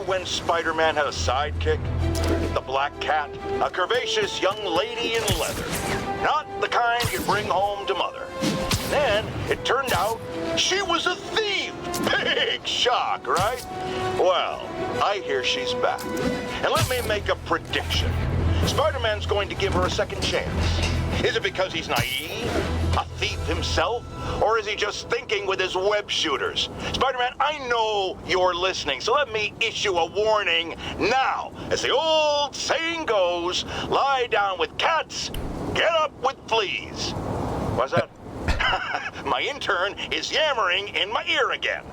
when Spider-Man had a sidekick? The Black Cat, a curvaceous young lady in leather. Not the kind you bring home to mother. Then it turned out she was a thief. Big shock, right? Well, I hear she's back. And let me make a prediction. Spider-Man's going to give her a second chance. Is it because he's naive, a thief himself, or is he just thinking with his web shooters? Spider-Man, I know you're listening, so let me issue a warning now. As the old saying goes, lie down with cats, get up with fleas. What's that? My intern is yammering in my ear again.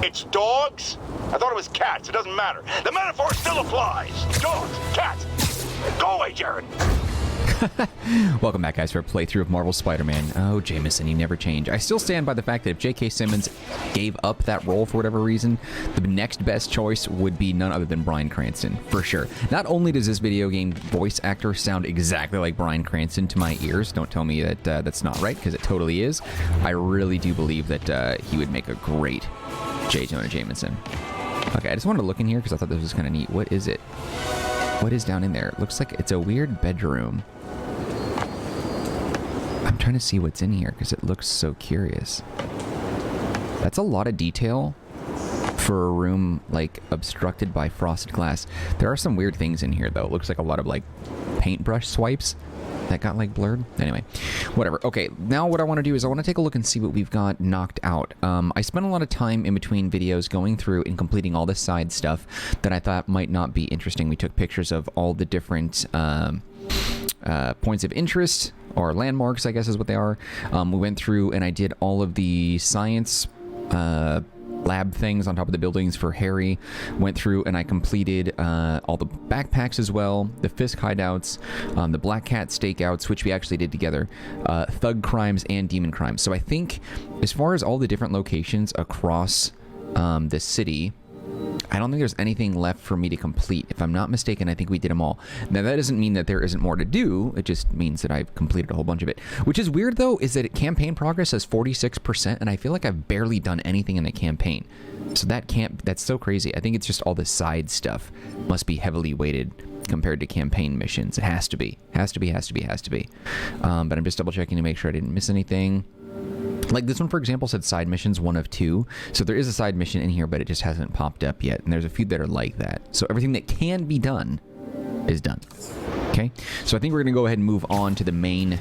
It's dogs? I thought it was cats. It doesn't matter. The metaphor still applies. Dogs, cats. Go away, Jared. Welcome back, guys, for a playthrough of Marvel's Spider-Man. Oh, Jameson, you never change. I still stand by the fact that if J.K. Simmons gave up that role for whatever reason, the next best choice would be none other than Bryan Cranston, for sure. Not only does this video game voice actor sound exactly like Bryan Cranston to my ears, don't tell me that that's not right, because it totally is. I really do believe that he would make a great J. Jonah Jameson. Okay, I just wanted to look in here because I thought this was kind of neat. What is it? What is down in there? It looks like it's a weird bedroom. I'm trying to see what's in here because it looks so curious. That's a lot of detail for a room like obstructed by frosted glass. There are some weird things in here though. It looks like a lot of like paintbrush swipes that got like blurred. Anyway, whatever. Okay, now what I want to do is I want to take a look and see what we've got knocked out. I spent a lot of time in between videos going through and completing all the side stuff that I thought might not be interesting. We took pictures of all the different points of interest, or landmarks, I guess is what they are. We went through and I did all of the science lab things on top of the buildings for Harry. Went through and I completed all the backpacks as well, the Fisk hideouts, the Black Cat stakeouts, which we actually did together, thug crimes and demon crimes. So I think as far as all the different locations across the city, I don't think there's anything left for me to complete. If I'm not mistaken, I think we did them all. Now, that doesn't mean that there isn't more to do. It just means that I've completed a whole bunch of it. Which is weird, though, is that campaign progress says 46%, and I feel like I've barely done anything in the campaign. So that's so crazy. I think it's just all the side stuff must be heavily weighted compared to campaign missions. It has to be. Has to be. But I'm just double checking to make sure I didn't miss anything. Like this one, for example, said side missions 1 of 2. So there is a side mission in here, but it just hasn't popped up yet. And there's a few that are like that. So everything that can be done is done. Okay, so I think we're going to go ahead and move on to the main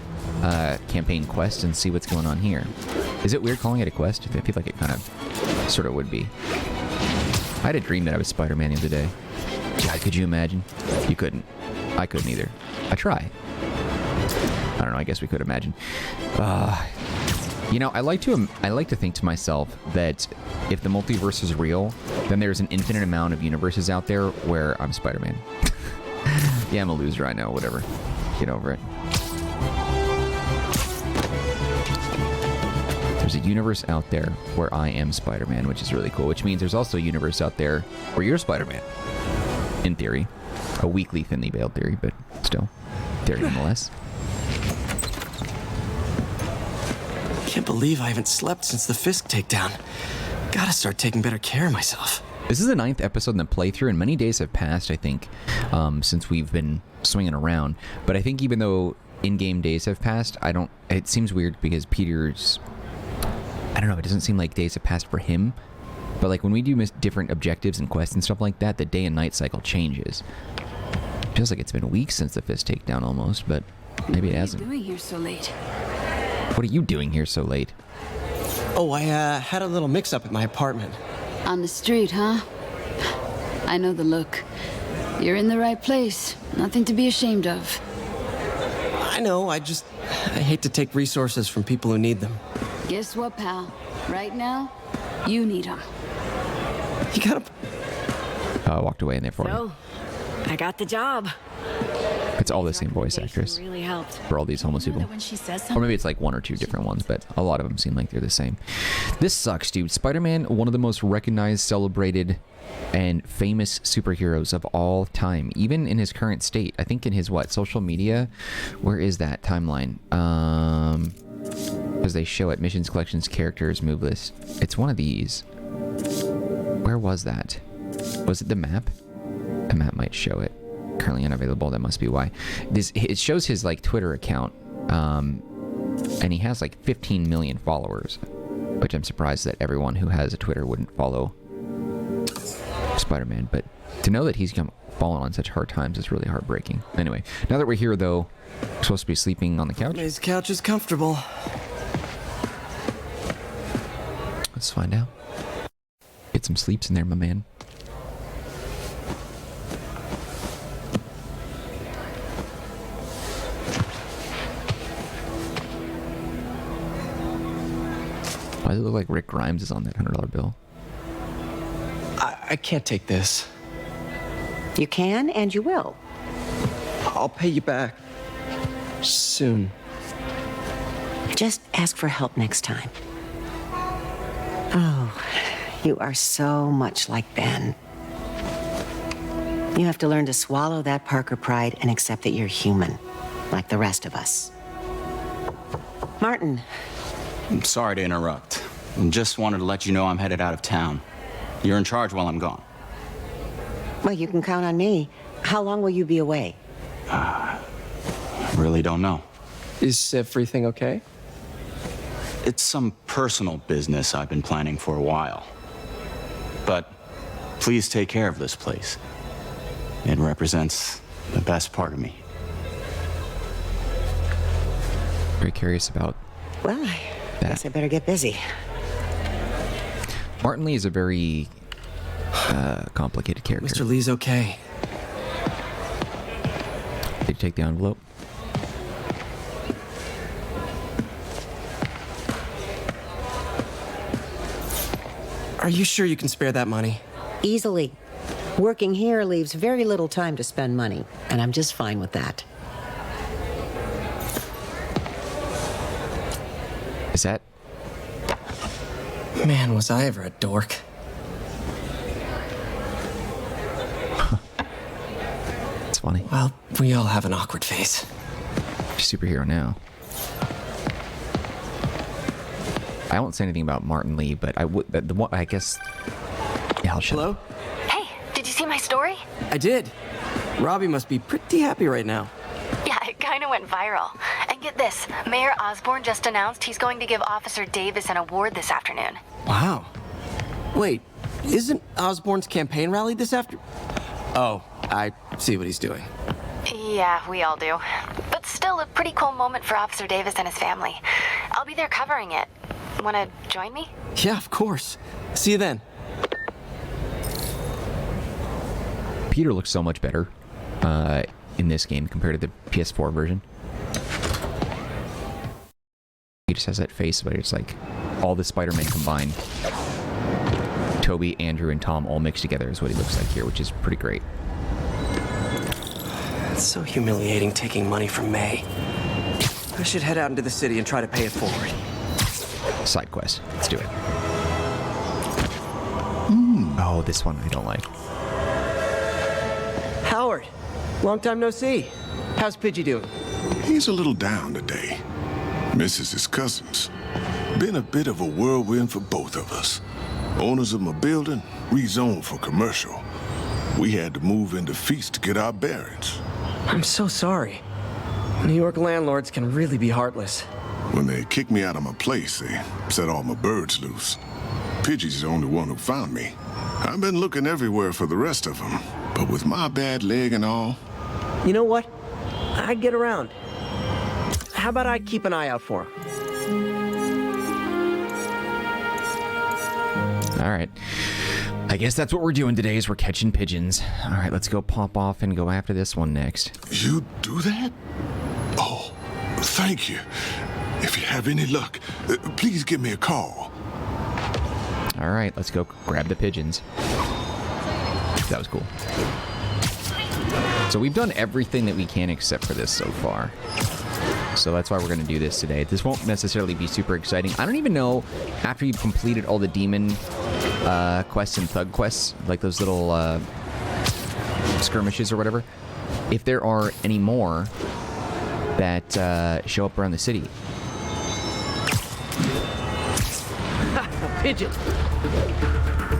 campaign quest and see what's going on here. Is it weird calling it a quest? I feel like it kind of sort of would be. I had a dream that I was Spider-Man the other day. God, could you imagine? You couldn't. I couldn't either. I try. I don't know, I guess we could imagine. You know, I like to think to myself that if the multiverse is real, then there's an infinite amount of universes out there where I'm Spider-Man. Yeah, I'm a loser, I know, whatever. Get over it. There's a universe out there where I am Spider-Man, which is really cool, which means there's also a universe out there where you're Spider-Man. In theory. A weakly, thinly veiled theory, but still. Theory nonetheless. Can't believe I haven't slept since the Fisk takedown. Gotta start taking better care of myself. This is the 9th episode in the playthrough, and many days have passed, I think, since we've been swinging around. But I think even though in-game days have passed, it seems weird because Peter's, I don't know, it doesn't seem like days have passed for him. But like when we do different objectives and quests and stuff like that, the day and night cycle changes. It feels like it's been weeks since the Fisk takedown almost, but maybe it hasn't. What are you doing here so late? What are you doing here so late? Oh, I had a little mix-up at my apartment. On the street, huh? I know the look. You're in the right place. Nothing to be ashamed of. I know, I hate to take resources from people who need them. Guess what, pal? Right now, you need them. You gotta... Oh, I walked away in there for me. So, I got the job. It's all the same voice actress Really helped. for all these homeless people. When she says Or something, maybe it's like 1 or 2 different ones, but a lot of them seem like they're the same. This sucks, dude. Spider-Man, one of the most recognized, celebrated, and famous superheroes of all time, even in his current state. I think in his, social media? Where is that timeline? Because they show it, missions, collections, characters, move list. It's one of these. Where was that? Was it the map? The map might show it. Currently unavailable. That must be why. It shows his like Twitter account, and he has like 15 million followers, which I'm surprised that everyone who has a Twitter wouldn't follow Spider-Man. But to know that he's fallen on such hard times is really heartbreaking. Anyway, now that we're here, though, we're supposed to be sleeping on the couch. His couch is comfortable. Let's find out. Get some sleeps in there, my man. Why does it look like Rick Grimes is on that $100 bill? I can't take this. You can and you will. I'll pay you back. Soon. Just ask for help next time. Oh, you are so much like Ben. You have to learn to swallow that Parker pride and accept that you're human, like the rest of us. Martin. I'm sorry to interrupt. Just wanted to let you know I'm headed out of town. You're in charge while I'm gone. Well, you can count on me. How long will you be away? I really don't know. Is everything okay? It's some personal business I've been planning for a while. But please take care of this place. It represents the best part of me. Very curious about Well, I guess I better get busy. Martin Lee is a very complicated character. Mr. Lee's okay. Did you take the envelope? Are you sure you can spare that money? Easily. Working here leaves very little time to spend money, and I'm just fine with that. Is that... Man, was I ever a dork. It's funny. Well, we all have an awkward phase. Superhero now. I won't say anything about Martin Lee, but I would. The one, I guess. Yeah, I'll shut Hello? up. Hey, did you see my story? I did. Robbie must be pretty happy right now. Yeah, it kind of went viral. And get this, Mayor Osborne just announced he's going to give Officer Davis an award this afternoon. Wow. Wait, isn't Osborne's campaign rally this after? Oh, I see what he's doing. Yeah, we all do. But still a pretty cool moment for Officer Davis and his family. I'll be there covering it. Wanna join me? Yeah, of course. See you then. Peter looks so much better in this game compared to the PS4 version. He just has that face, but it's like all the Spider-Man combined. Toby, Andrew, and Tom all mixed together is what he looks like here, which is pretty great. It's so humiliating taking money from May. I should head out into the city and try to pay it forward. Side quest. Let's do it. Oh, this one I don't like. Howard, long time no see. How's Pidgy doing? He's a little down today. Misses his cousins. Been a bit of a whirlwind for both of us. Owners of my building rezoned for commercial. We had to move into Feast to get our bearings. I'm so sorry. New York landlords can really be heartless. When they kicked me out of my place, they set all my birds loose. Pidgey's the only one who found me. I've been looking everywhere for the rest of them, but with my bad leg and all... You know what? I'd get around. How about I keep an eye out for him? All right. I guess that's what we're doing today is we're catching pigeons. All right, let's go pop off and go after this one next. You do that? Oh, thank you. If you have any luck, please give me a call. All right, let's go grab the pigeons. That was cool. So we've done everything that we can except for this so far. So that's why we're going to do this today. This won't necessarily be super exciting. I don't even know, after you've completed all the demon quests and thug quests, like those little skirmishes or whatever, if there are any more that show up around the city. Pigeon!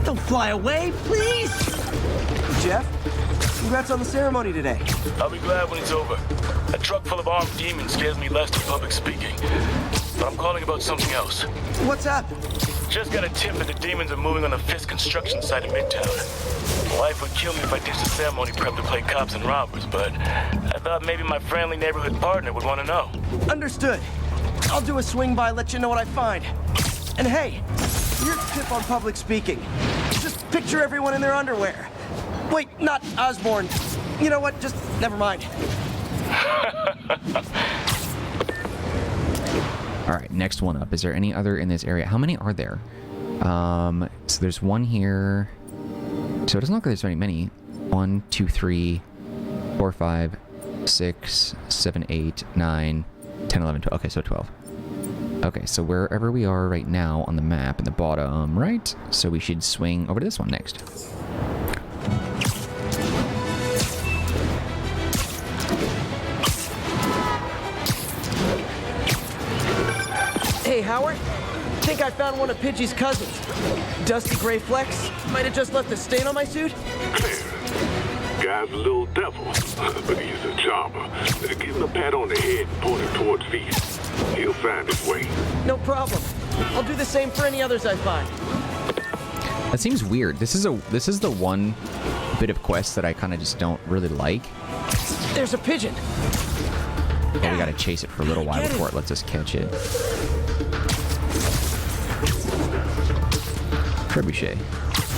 Don't fly away, please! Jeff, congrats on the ceremony today. I'll be glad when it's over. A truck full of armed demons scares me less than public speaking. But I'm calling about something else. What's up? Just got a tip that the demons are moving on the Fisk construction site in Midtown. Life would kill me if I ditched the ceremony prep to play cops and robbers, but I thought maybe my friendly neighborhood partner would want to know. Understood. I'll do a swing by, let you know what I find. And hey, here's a tip on public speaking. Just picture everyone in their underwear. Wait, not Osborne. You know what? Just never mind. All right, next one up. Is there any other in this area? How many are there? So there's one here. So it doesn't look like there's very many. 1, 2, 3, 4, 5, 6, 7, 8, 9, 10, 11, 12. Okay, so 12. Okay, so wherever we are right now on the map in the bottom right, so we should swing over to this one next. Hey, Howard. Think I found one of Pidgey's cousins. Dusty gray flecks. Might have just left a stain on my suit. Guy's a little devil, but he's a charmer. Give him a pat on the head and point him towards Feast. He'll find his way. No problem. I'll do the same for any others I find. That seems weird. This is the one bit of quest that I kind of just don't really like. There's a pigeon. But we gotta chase it for a little while before it lets us catch it. Trebuchet.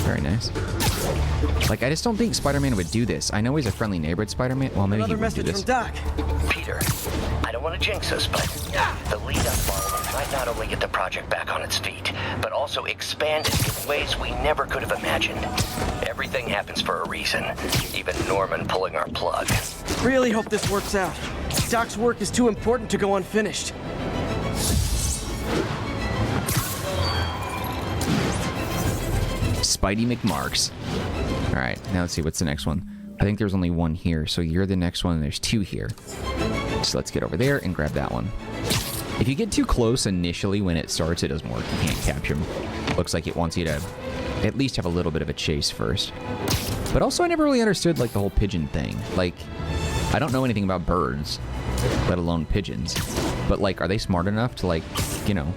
Very nice. Like, I just don't think Spider-Man would do this. I know he's a friendly neighborhood Spider-Man. Well, maybe he would do this. Doc. Peter, I don't want to jinx us, but the lead I'm following might not only get the project back on its feet, but also expand it in ways we never could have imagined. Everything happens for a reason, even Norman pulling our plug. Really hope this works out. Doc's work is too important to go unfinished. Spidey McMarks. All right, now let's see, what's the next one? I think there's only one here, so you're the next one, and there's two here. So let's get over there and grab that one. If you get too close initially when it starts, it doesn't work. You can't capture them. Looks like it wants you to at least have a little bit of a chase first. But also, I never really understood, like, the whole pigeon thing. Like, I don't know anything about birds, let alone pigeons. But, like, are they smart enough to, like, you know...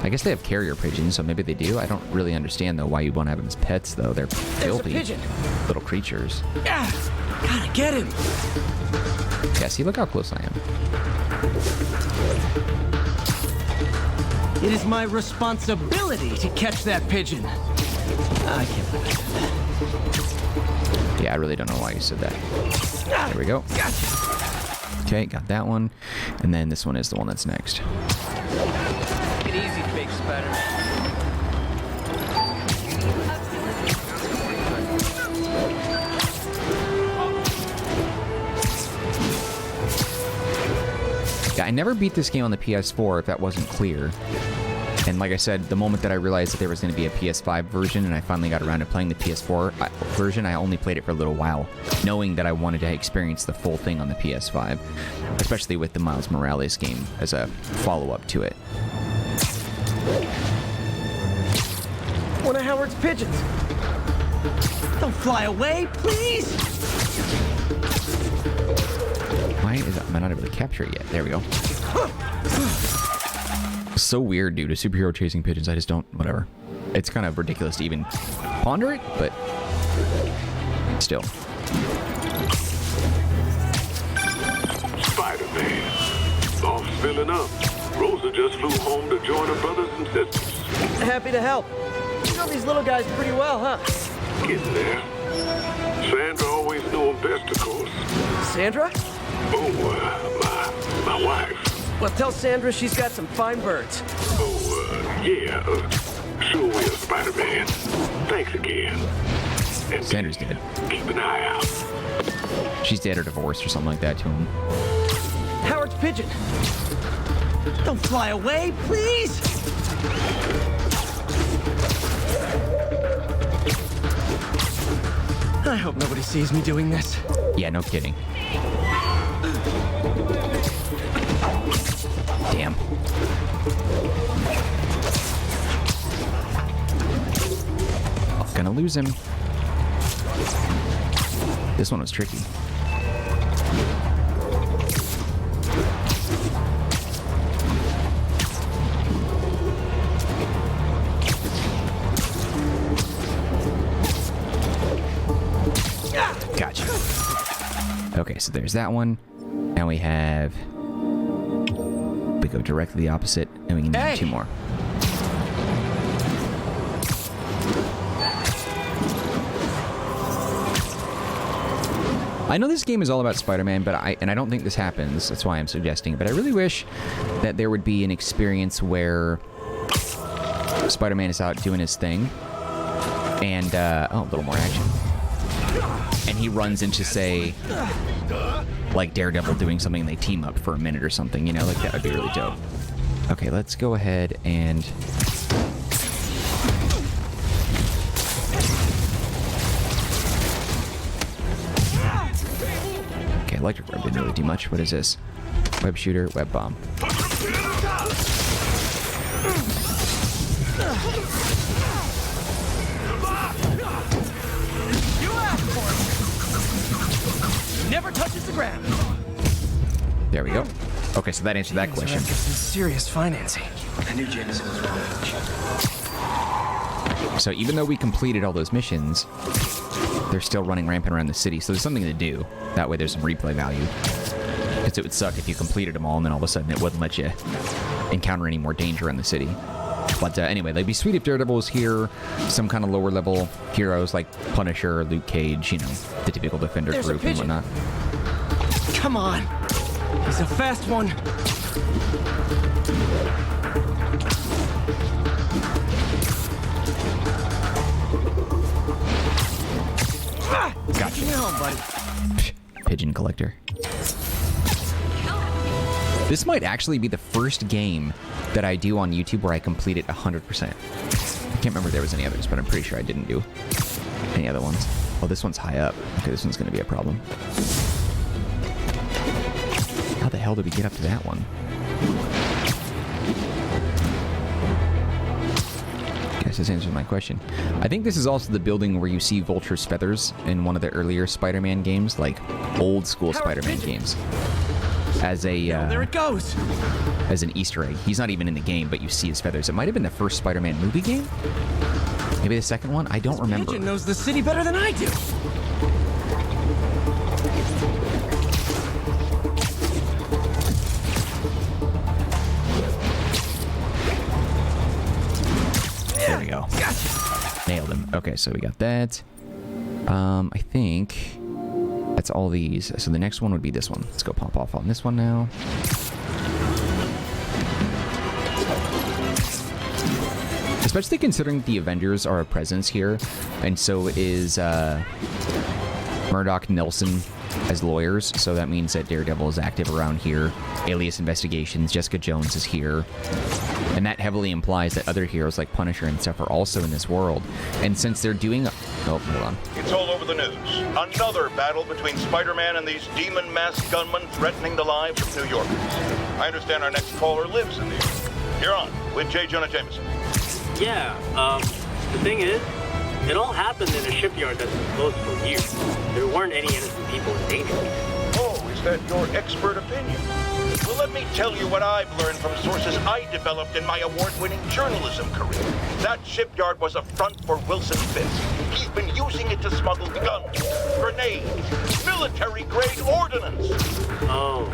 I guess they have carrier pigeons, so maybe they do. I don't really understand, though, why you'd want to have them as pets, though. They're filthy little creatures. Gotta get him. Yeah, see, look how close I am. It is my responsibility to catch that pigeon. I can't believe I said that. Yeah, I really don't know why you said that. There we go. Okay, got that one. And then this one is the one that's next. Take it easy, fake Spider-Man. Yeah, I never beat this game on the PS4, if that wasn't clear. And like I said, the moment that I realized that there was going to be a PS5 version and I finally got around to playing the PS4 version, I only played it for a little while, knowing that I wanted to experience the full thing on the PS5, especially with the Miles Morales game as a follow-up to it. One of Howard's pigeons. Don't fly away, please! Why am I not able to capture it yet? There we go. So weird, dude. A superhero chasing pigeons. I just don't... Whatever. It's kind of ridiculous to even ponder it, but... Still. Spider-Man. All filling up. Rosa just flew home to join her brothers and sisters. Happy to help. You know these little guys pretty well, huh? Getting there. Sandra always knew them best, of course. Sandra? Oh, my wife. Well, tell Sandra she's got some fine birds. Oh, yeah. Sure will, Spider-Man. Thanks again. And Sandra's dead. Keep an eye out. She's dead or divorced or something like that to him. Howard's pigeon. Don't fly away, please! I hope nobody sees me doing this. Yeah, no kidding. Damn. Gonna lose him. This one was tricky. Gotcha. Okay, so there's that one. Now we have... We go directly the opposite, and we can do 2 more. I know this game is all about Spider-Man, but I don't think this happens. That's why I'm suggesting it. But I really wish that there would be an experience where Spider-Man is out doing his thing, and oh, a little more action. And he runs into, say, like Daredevil doing something, and they team up for a minute or something. You know, like that would be really dope. Okay, let's go ahead and. Electric web didn't really do much. What is this? Web shooter, web bomb. You asked for it. Never touches the ground. There we go. Okay, so that answered that question. Some serious financing. I knew Jameson was wrong. So even though we completed all those missions, they're still running rampant around the city, so there's something to do. That way there's some replay value. Because it would suck if you completed them all and then all of a sudden it wouldn't let you encounter any more danger in the city. But anyway, they'd be sweet if Daredevil was here, some kind of lower level heroes like Punisher, Luke Cage, you know, the typical Defender group and whatnot. Come on. He's a fast one. Gotcha. Home, buddy. Pigeon collector. This might actually be the first game that I do on YouTube where I complete it 100%. I can't remember if there was any others, but I'm pretty sure I didn't do any other ones. Oh, this one's high up. Okay, this one's going to be a problem. How the hell did we get up to that one? Guess this answers my question. I think this is also the building where you see Vulture's feathers in one of the earlier Spider-Man games, like old school Spider-Man games. As a there it goes. As an Easter egg. He's not even in the game, but you see his feathers. It might have been the first Spider-Man movie game? Maybe the second one? I don't remember. Pidgeon knows the city better than I do. There we go. Gotcha. Nailed him. Okay, so we got that. I think that's all these. So the next one would be this one. Let's go pop off on this one now. Especially considering the Avengers are a presence here, and so is Murdoch, Nelson as lawyers, so that means that Daredevil is active around here. Alias Investigations, Jessica Jones is here. And that heavily implies that other heroes like Punisher and stuff are also in this world. And since they're doing... Oh, hold on. It's all over the news. Another battle between Spider-Man and these demon-masked gunmen threatening the lives of New Yorkers. I understand our next caller lives in the area. You're on with J. Jonah Jameson. Yeah, the thing is, it all happened in a shipyard that's been closed for years. There weren't any innocent people in danger. Oh, is that your expert opinion? Well, let me tell you what I've learned from sources I developed in my award-winning journalism career. That shipyard was a front for Wilson Fisk. He's been using it to smuggle guns, grenades, military-grade ordnance. Oh,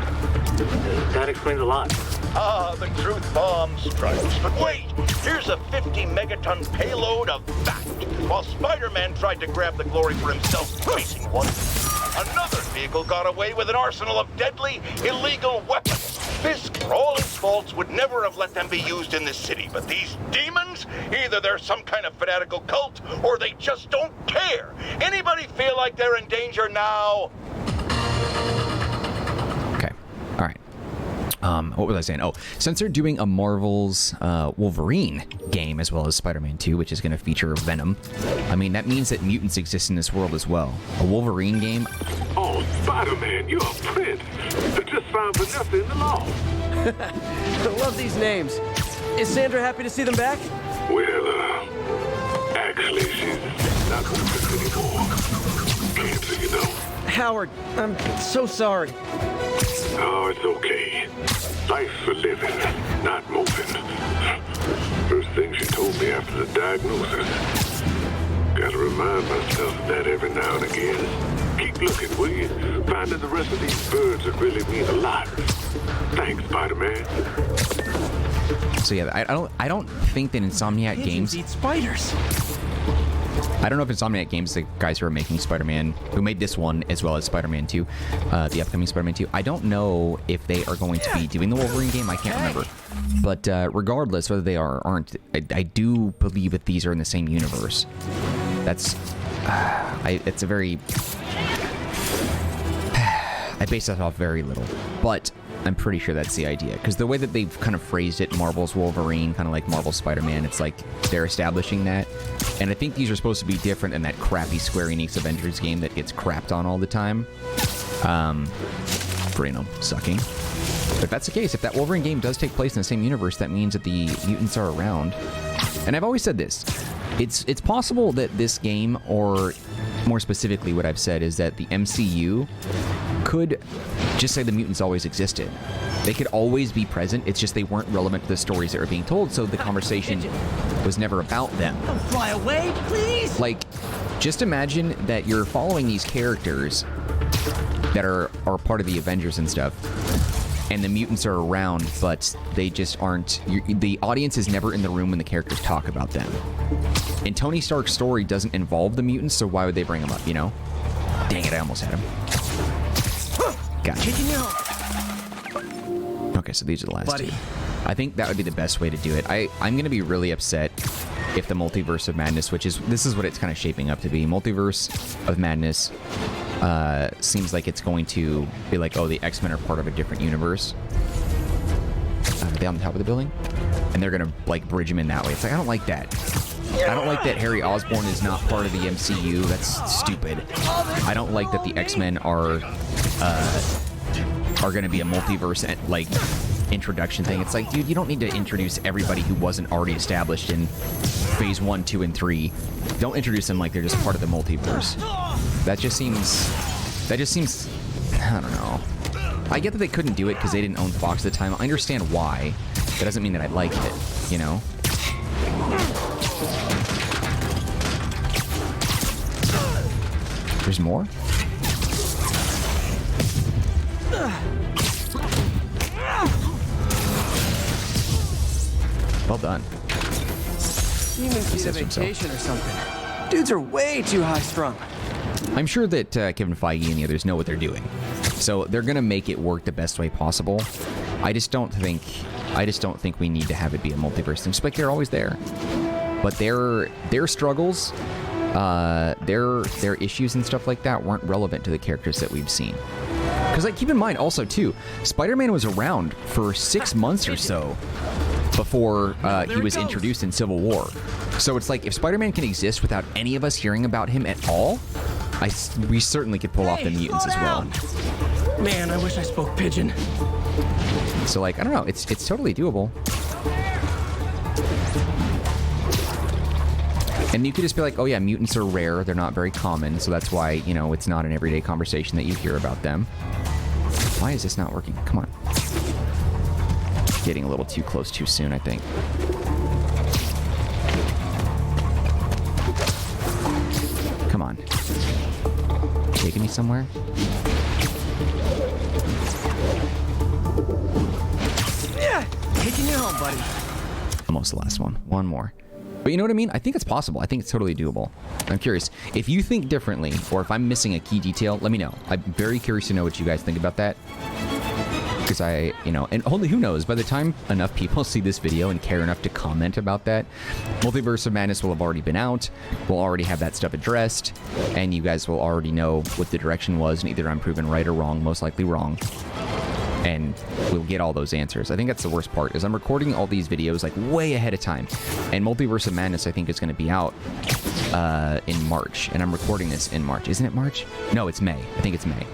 that explains a lot. Ah, the truth bomb strikes. But wait, here's a 50-megaton payload of fact, while Spider-Man tried to grab the glory for himself chasing one. Another vehicle got away with an arsenal of deadly, illegal weapons. Fisk, for all his faults, would never have let them be used in this city. But these demons, either they're some kind of fanatical cult, or they just don't care. Anybody feel like they're in danger now? Okay, all right. What was I saying? Oh, since they're doing a Marvel's Wolverine game as well as Spider-Man 2, which is going to feature Venom, I mean, that means that mutants exist in this world as well. A Wolverine game? Oh, Spider-Man, you're a prince. I just found Vanessa in the law. I love these names. Is Sandra happy to see them back? Well, actually, she's not going to print anymore. coward. I'm so sorry. Oh, it's okay. Life for living, not moving. First thing she told me after the diagnosis. Gotta remind myself of that every now and again. Keep looking, will you? Finding the rest of these birds would really mean a lot. Thanks, Spider-Man. So yeah, I don't think that Insomniac Pigeons Games eat spiders. I don't know if Insomniac Games, the guys who are making Spider-Man, who made this one as well as Spider-Man 2, the upcoming Spider-Man 2, I don't know if they are going to be doing the Wolverine game. I can't remember. But regardless, whether they are or aren't, I do believe that these are in the same universe. That's... it's a very... I base that off very little. But I'm pretty sure that's the idea. Because the way that they've kind of phrased it, Marvel's Wolverine, kind of like Marvel's Spider-Man, it's like they're establishing that. And I think these are supposed to be different than that crappy Square Enix Avengers game that gets crapped on all the time. For, you know, sucking. But if that's the case, if that Wolverine game does take place in the same universe, that means that the mutants are around. And I've always said this. It's possible that this game, or more specifically what I've said, is that the MCU could just say the mutants always existed. They could always be present, it's just they weren't relevant to the stories that were being told, so the conversation was never about them. Don't fly away, please! Like, just imagine that you're following these characters that are part of the Avengers and stuff, and the mutants are around, but they just aren't... the audience is never in the room when the characters talk about them. And Tony Stark's story doesn't involve the mutants, so why would they bring them up, you know? Dang it, I almost had him. Gotcha. Okay, so these are the last two. I think that would be the best way to do it. I'm going to be really upset if the Multiverse of Madness, which is... this is what it's kind of shaping up to be. Multiverse of Madness seems like it's going to be like, oh, the X-Men are part of a different universe. Are they on the top of the building? And they're going to, like, bridge them in that way. It's like, I don't like that. I don't like that Harry Osborn is not part of the MCU. That's stupid. I don't like that the X-Men are going to be a multiverse, like, introduction thing. It's like, dude, you don't need to introduce everybody who wasn't already established in Phase 1, 2, and 3. Don't introduce them like they're just part of the multiverse. That just seems... I don't know. I get that they couldn't do it because they didn't own Fox at the time. I understand why. That doesn't mean that I liked it, you know? There's more? Well done. Humans need a vacation or something. Dudes are way too high-strung. I'm sure that Kevin Feige and the others know what they're doing. So they're going to make it work the best way possible. I just don't think we need to have it be a multiverse thing. Just like they're always there. But their struggles, their issues and stuff like that weren't relevant to the characters that we've seen. Because, like, keep in mind also too, Spider-Man was around for 6 months or so before he was introduced in Civil War. So it's like, if Spider-Man can exist without any of us hearing about him at all, we certainly could pull off the mutants as well. Man, I wish I spoke Pigeon. So, like, I don't know, it's totally doable. And you could just be like, oh yeah, mutants are rare, they're not very common, so that's why, you know, it's not an everyday conversation that you hear about them. Why is this not working? Come on. Getting a little too close too soon, I think. Come on. Taking me somewhere? Yeah, taking you home, buddy. Almost the last one. One more. But you know what I mean? I think it's possible. I think it's totally doable. I'm curious. If you think differently, or if I'm missing a key detail, let me know. I'm very curious to know what you guys think about that. Because and only who knows, by the time enough people see this video and care enough to comment about that, Multiverse of Madness will have already been out. We'll already have that stuff addressed. And you guys will already know what the direction was, and either I'm proven right or wrong, most likely wrong. And we'll get all those answers. I think that's the worst part, is I'm recording all these videos like way ahead of time. And Multiverse of Madness, I think, is going to be out in March. And I'm recording this in March. Isn't it March? No, it's May. I think it's May.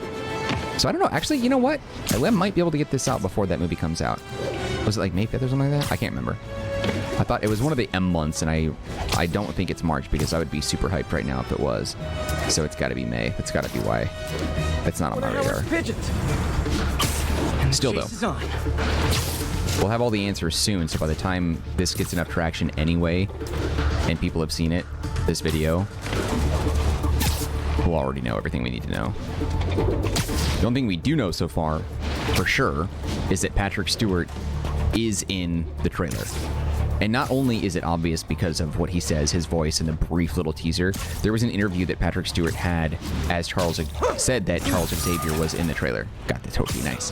So I don't know. Actually, you know what? I might be able to get this out before that movie comes out. Was it like May 5th or something like that? I can't remember. I thought it was one of the M months, and I don't think it's March because I would be super hyped right now if it was. So it's got to be May. That's got to be why it's not on my radar. Pigeons. Still though, Chase is on. we'll have all the answers soon. So by the time this gets enough traction anyway, and people have seen it, this video, we'll already know everything we need to know. The only thing we do know so far, for sure, is that Patrick Stewart is in the trailer. And not only is it obvious because of what he says, his voice, and the brief little teaser, there was an interview that Patrick Stewart had as Charles said that Charles Xavier was in the trailer. Got the totally nice.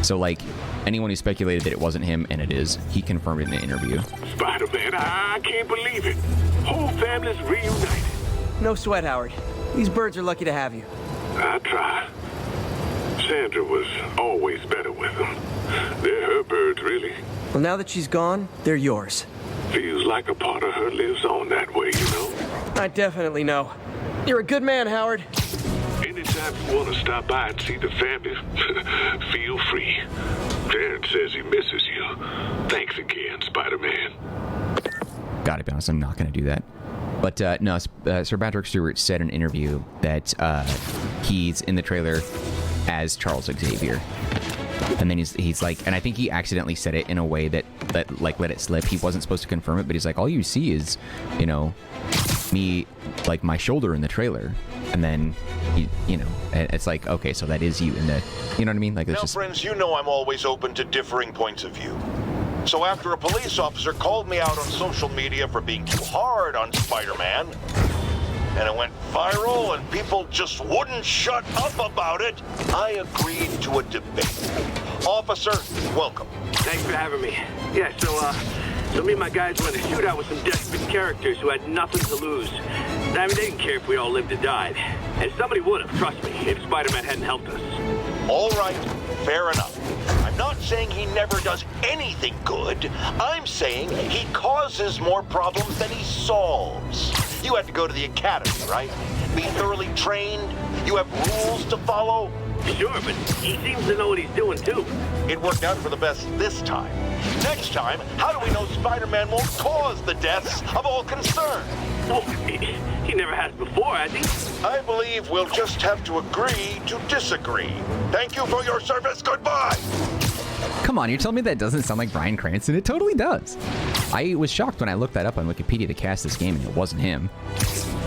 So, like, anyone who speculated that it wasn't him, and it is, he confirmed it in the interview. Spider-Man, I can't believe it. Whole family's reunited. No sweat, Howard. These birds are lucky to have you. I try. Sandra was always better with them. They're her birds, really. Well, now that she's gone, they're yours. Feels like a part of her lives on that way, you know? I definitely know. You're a good man, Howard. Anytime you want to stop by and see the family, feel free. Terrence says he misses you. Thanks again, Spider-Man. Gotta be honest, I'm not gonna do that. But no, Sir Patrick Stewart said in an interview that he's in the trailer as Charles Xavier. And then he's like, and I think he accidentally said it in a way that like let it slip. He wasn't supposed to confirm it, but he's like, all you see is, you know, me, like my shoulder in the trailer. And then, you know, it's like, okay, so that is you in the, you know what I mean? Like, now, friends, you know I'm always open to differing points of view. So after a police officer called me out on social media for being too hard on Spider-Man, and it went viral and people just wouldn't shut up about it, I agreed to a debate. Officer, welcome. Thanks for having me. Yeah, so me and my guys went in a shootout with some desperate characters who had nothing to lose. I mean, they didn't care if we all lived or died. And somebody would have, trust me, if Spider-Man hadn't helped us. All right, fair enough. I'm not saying he never does anything good. I'm saying he causes more problems than he solves. You had to go to the academy, right? Be thoroughly trained. You have rules to follow. Sure, but he seems to know what he's doing, too. It worked out for the best this time. Next time, how do we know Spider-Man won't cause the deaths of all concerned? Well, he never has before, has he? I believe we'll just have to agree to disagree. Thank you for your service. Goodbye. Come on, you're telling me that doesn't sound like Bryan Cranston? It totally does. I was shocked when I looked that up on Wikipedia to cast this game, and it wasn't him.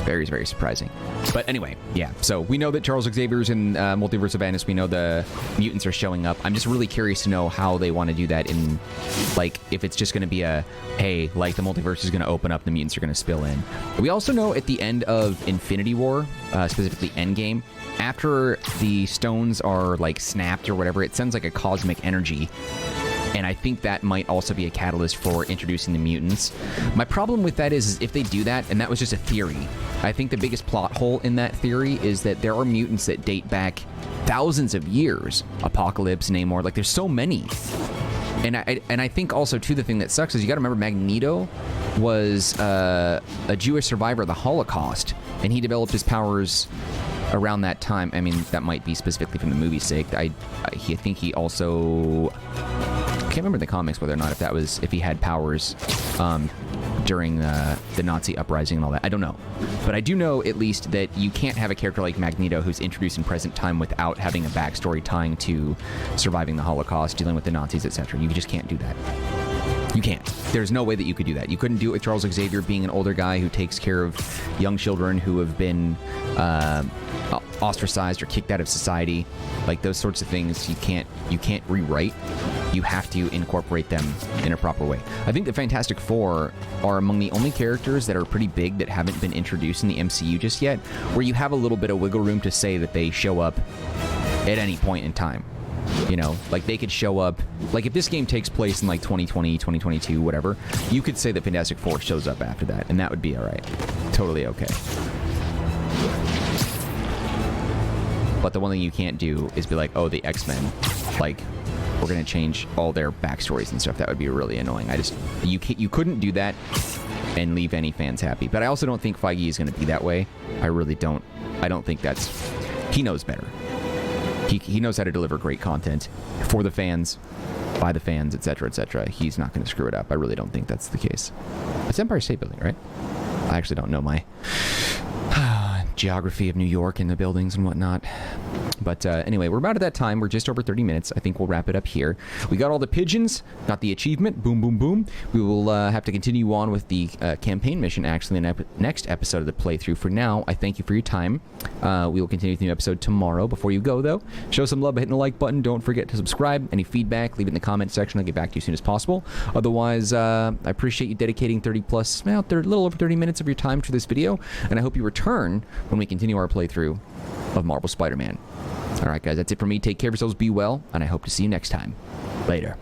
Very, very surprising. But anyway, yeah. So we know that Charles Xavier's in Multiverse of Madness. We know the mutants are showing up. I'm just really curious to know how they want to do that in, like, if it's just going to be a, hey, like, the multiverse is going to open up, the mutants are going to spill in. We also know at the end of Infinity War, specifically Endgame, after the stones are, like, snapped or whatever, it sends, like, a cosmic energy. And I think that might also be a catalyst for introducing the mutants. My problem with that is if they do that, and that was just a theory, I think the biggest plot hole in that theory is that there are mutants that date back thousands of years. Apocalypse, Namor, like there's so many. And I think also, too, the thing that sucks is you got to remember Magneto was a Jewish survivor of the Holocaust, and he developed his powers around that time. I mean, that might be specifically from the movie's sake. I think he also... I can't remember in the comics whether or not if he had powers during the Nazi uprising and all that. I don't know. But I do know, at least, that you can't have a character like Magneto who's introduced in present time without having a backstory tying to surviving the Holocaust, dealing with the Nazis, etc. You just can't do that. You can't. There's no way that you could do that. You couldn't do it with Charles Xavier being an older guy who takes care of young children who have been ostracized or kicked out of society. Like those sorts of things you can't rewrite. You have to incorporate them in a proper way. I think the Fantastic Four are among the only characters that are pretty big that haven't been introduced in the MCU just yet, where you have a little bit of wiggle room to say that they show up at any point in time. You know, like they could show up, like if this game takes place in like 2020, 2022, whatever, you could say that Fantastic Four shows up after that, and that would be all right. Totally okay. But the one thing you can't do is be like, oh, the X-Men, like, we're going to change all their backstories and stuff. That would be really annoying. You couldn't do that and leave any fans happy. But I also don't think Feige is going to be that way. I really don't. I don't think he knows better. He knows how to deliver great content for the fans by the fans, etc., etc., he's not going to screw it up. I really don't think that's the case. It's Empire State Building, right? I actually don't know my geography of New York and the buildings and whatnot. But anyway, we're about at that time. We're just over 30 minutes. I think we'll wrap it up here. We got all the pigeons, got the achievement. Boom, boom, boom. We will have to continue on with the campaign mission, actually, in the next episode of the playthrough. For now, I thank you for your time. We will continue with the new episode tomorrow. Before you go, though, show some love by hitting the like button. Don't forget to subscribe. Any feedback, leave it in the comment section. I'll get back to you as soon as possible. Otherwise, I appreciate you dedicating 30 plus, well, a little over 30 minutes of your time to this video, and I hope you return when we continue our playthrough of Marvel Spider-Man. Alright guys, that's it for me. Take care of yourselves, be well, and I hope to see you next time. Later.